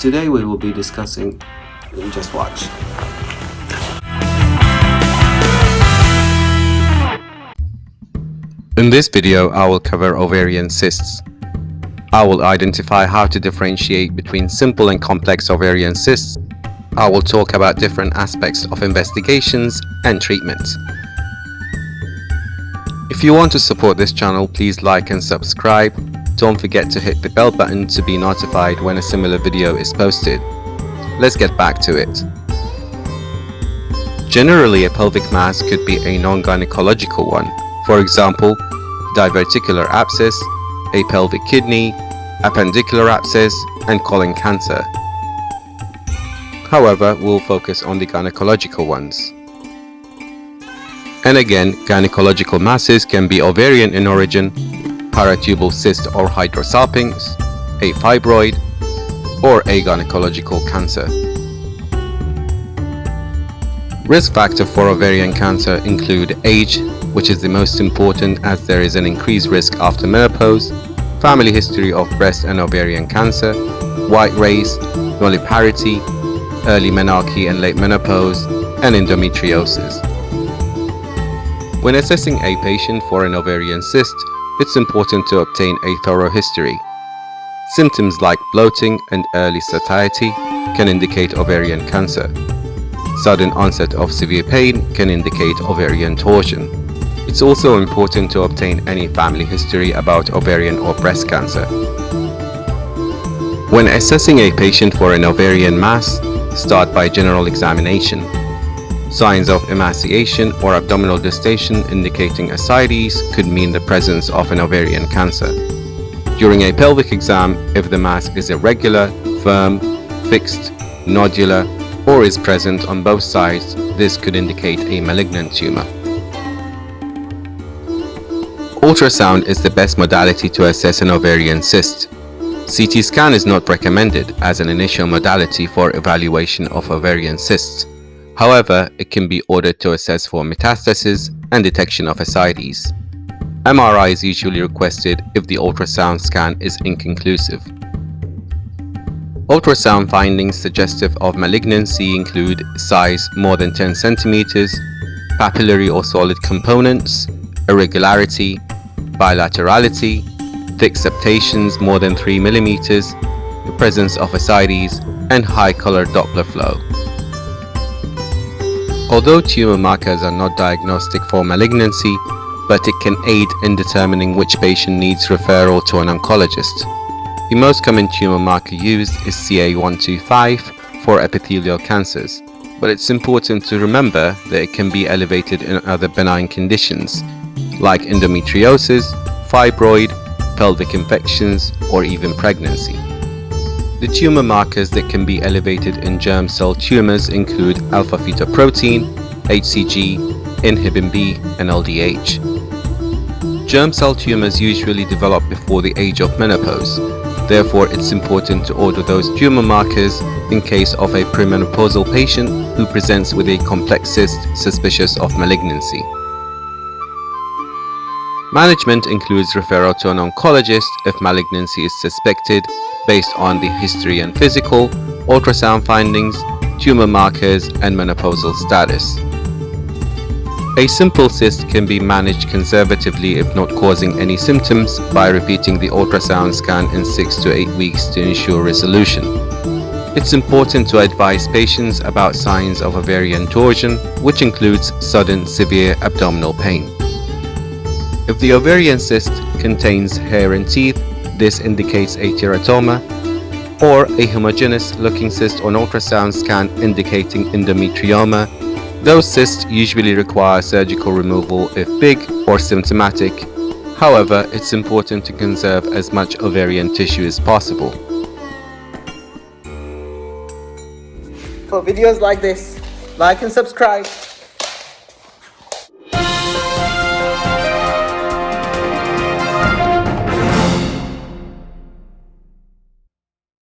Today we will be discussing, just watch. In this video, I will cover ovarian cysts. I will identify how to differentiate between simple and complex ovarian cysts. I will talk about different aspects of investigations and treatments. If you want to support this channel, please like and subscribe. Don't forget to hit the bell button to be notified when a similar video is posted. Let's get back to it. Generally, a pelvic mass could be a non-gynecological one. For example, diverticular abscess, a pelvic kidney, appendicular abscess, and colon cancer. However, we'll focus on the gynecological ones. And again, gynecological masses can be ovarian in origin, paratubal cyst or hydrosalpinx, a fibroid, or a gynecological cancer. Risk factors for ovarian cancer include age, which is the most important as there is an increased risk after menopause, family history of breast and ovarian cancer, white race, nulliparity, early menarche and late menopause, and endometriosis. When assessing a patient for an ovarian cyst, it's important to obtain a thorough history. Symptoms like bloating and early satiety can indicate ovarian cancer. Sudden onset of severe pain can indicate ovarian torsion. It's also important to obtain any family history about ovarian or breast cancer. When assessing a patient for an ovarian mass, start by general examination. Signs of emaciation or abdominal distension indicating ascites could mean the presence of an ovarian cancer. During a pelvic exam, if the mass is irregular, firm, fixed, nodular, or is present on both sides, this could indicate a malignant tumor. Ultrasound is the best modality to assess an ovarian cyst. CT scan is not recommended as an initial modality for evaluation of ovarian cysts. However, it can be ordered to assess for metastasis and detection of ascites. MRI is usually requested if the ultrasound scan is inconclusive. Ultrasound findings suggestive of malignancy include size more than 10 centimeters, papillary or solid components, irregularity, bilaterality, thick septations more than 3 millimeters, the presence of ascites, and high color Doppler flow. Although tumor markers are not diagnostic for malignancy, but it can aid in determining which patient needs referral to an oncologist. The most common tumor marker used is CA125 for epithelial cancers, but it's important to remember that it can be elevated in other benign conditions, like endometriosis, fibroid, pelvic infections, or even pregnancy. The tumor markers that can be elevated in germ cell tumors include alpha-fetoprotein, HCG, inhibin B, and LDH. Germ cell tumors usually develop before the age of menopause. Therefore, it's important to order those tumor markers in case of a premenopausal patient who presents with a complex cyst suspicious of malignancy. Management includes referral to an oncologist if malignancy is suspected based on the history and physical, ultrasound findings, tumor markers, and menopausal status. A simple cyst can be managed conservatively if not causing any symptoms by repeating the ultrasound scan in 6 to 8 weeks to ensure resolution. It's important to advise patients about signs of ovarian torsion, which includes sudden severe abdominal pain. If the ovarian cyst contains hair and teeth, this indicates a teratoma, or a homogeneous looking cyst on ultrasound scan indicating endometrioma. Those cysts usually require surgical removal if big or symptomatic. However, it's important to conserve as much ovarian tissue as possible. For videos like this, like and subscribe.